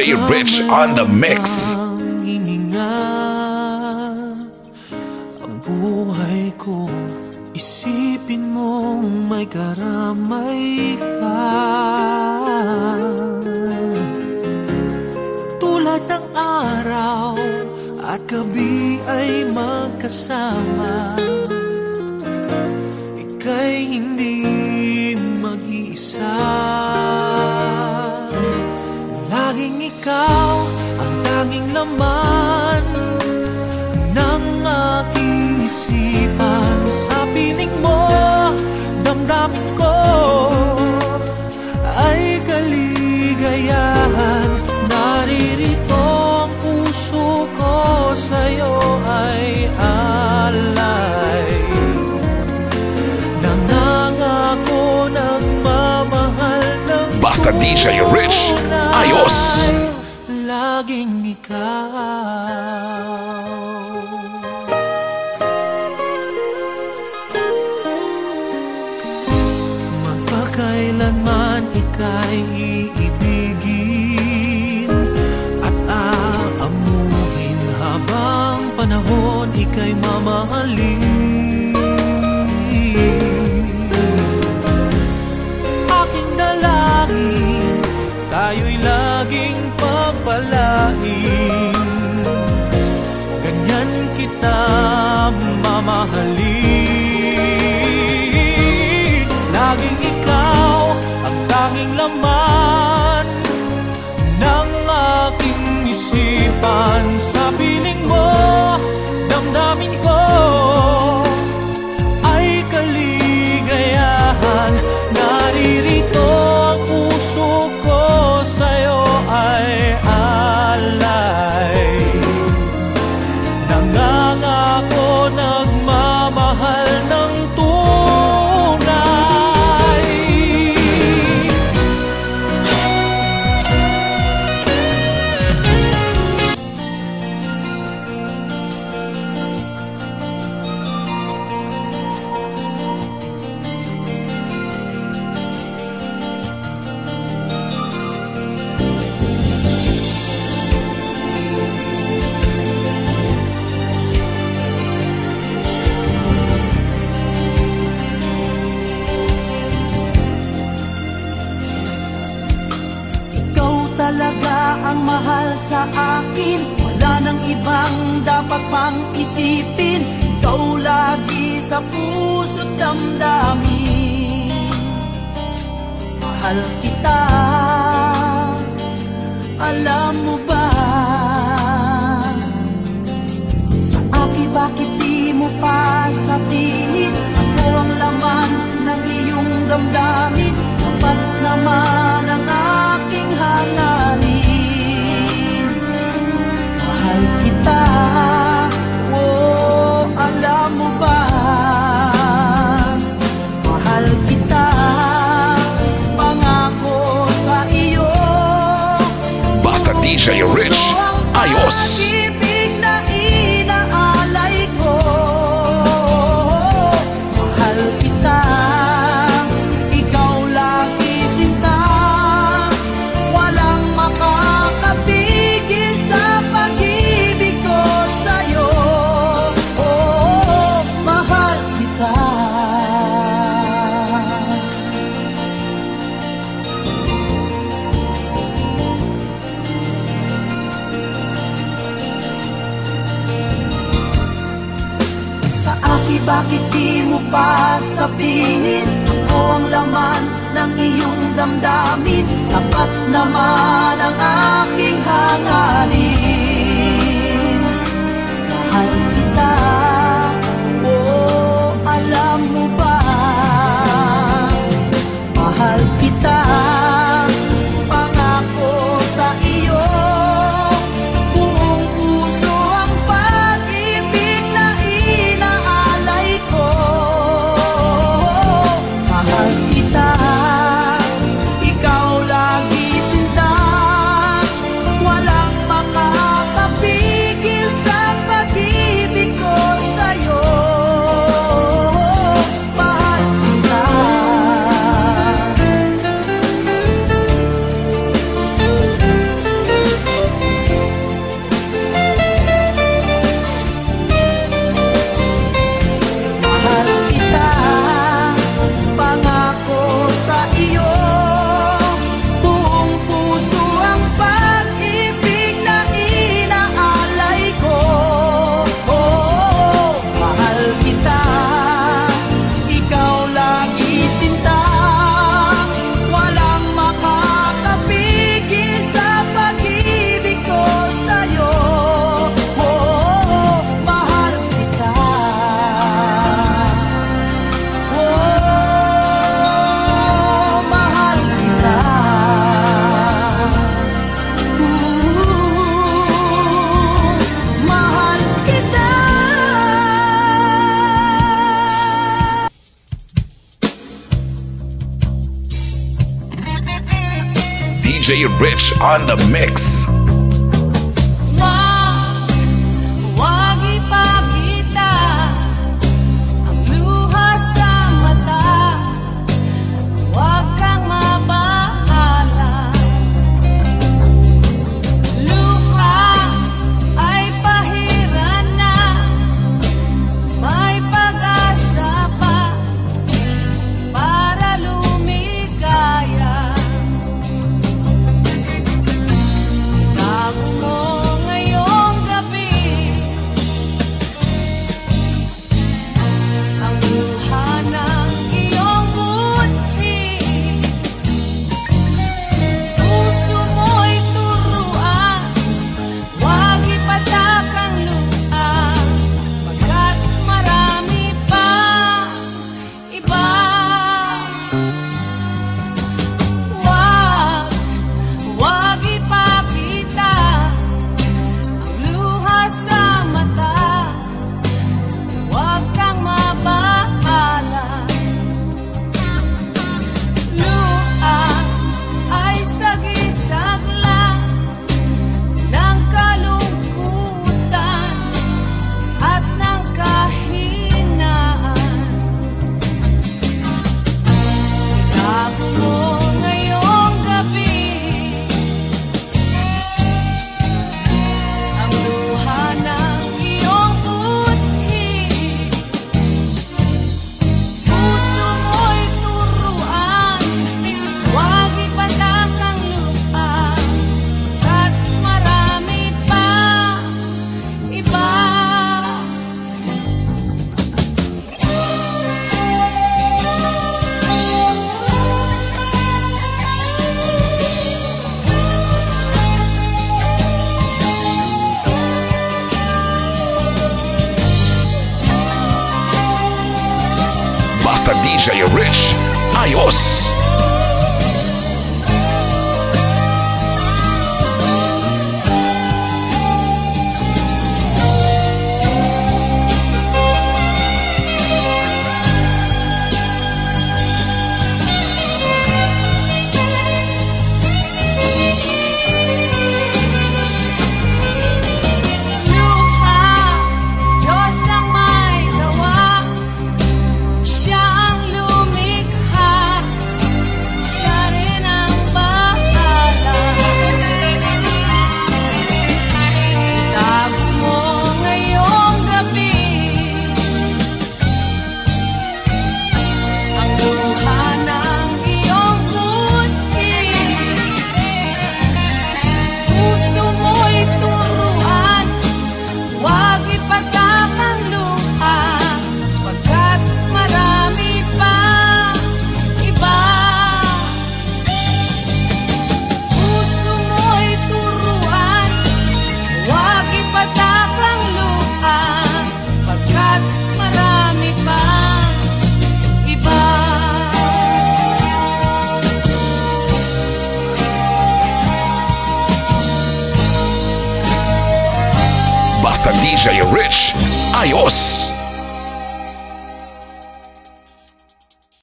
DJ Rich on the mix. Ang buhay ko, isipin mong may karamay ka. Tulad ng araw at gabi ay magkasama, ika'y hindi mag-iisa. Laging ikaw ang tanging laman ng aking isipan. Sa piling mo, damdamin ko ay kaligayahan. Naririto ang puso ko, sa'yo ay alay. Nangangako nagmamahal ng Basta DJ Rich, ayos! Laging ikaw. Magpakailanman ika'y iibigin at aamuhin, habang panahon ika'y mamahalin. Aking dalangin, tayo'y laging pagpalain. Ganyan kita mamahalin. Laging ikaw ang tanging laman ng aking isipan. Sa piling mo, damdamin ko ay kaligayahan. Naririto ang puso ko, sa'yo ay alay. Nangangako nagmamahal ng tunay. Talaga ang mahal sa akin, wala nang ibang dapat pang isipin. Ikaw lagi sa puso't damdamin. Mahal kita, alam mo ba? Sa akin bakit di mo pa sabihin? Ako ang laman ng iyong damdamin. Sapat naman ang aking hangarin. Mahal kita, oh, alam mo ba? Mahal kita, pangako sa iyo. Basta DJ Rich, ayos! Pag-ibig na inaalay ko. Mahal kita, ikaw lagi sinta. Walang makakapigil sa pag-ibig ko sa'yo. Oh, mahal kita. Sa akin bakit di mo pa sabihin? Ako ang laman ng iyong damdamin. Tapat naman ang aking hangarin. Mahal kita, oh, alam mo ba? Mahal kita, pangako sa iyo. Buong puso ang pag-ibig na inaalay ko. Mahal kita, ikaw lagi sinta. Walang maka DJ Rich on the mix. Wag ipakita ang luha sa mata. Wag kang mabahala. Luha ay pahiran na, may pag-asa pa para lumigaya. Tago mo ngayong gabi ang luha ng iyong buti. Puso mo'y turuan, huwag ipatak ang luha, pagkat marami pa iba. Huwag ipakita ang luha sa mata. Huwag kang mabahala. Luha ay sagisag lang ng kalungkutan at ng kahinaan. Itago mo ngayong gabi ang luha ng iyong buti. Puso mo'y turuan, huwag ipatak ang luha, pagkat marami pa iba. Basta DJ Rich, ayos. Luha, Diyos ang may gawa, Siya ang lumikha, Siya rin ang bahala. Itago mo ngayong gabi ang luha ng iyong buti. Puso mo'y turuan, huwag ipatak ang luha, pagkat marami pa iba. Puso mo'y turuan, huwag ipatak ang luha, pagkat marami pa iba. Basta DJ Rich, ayos.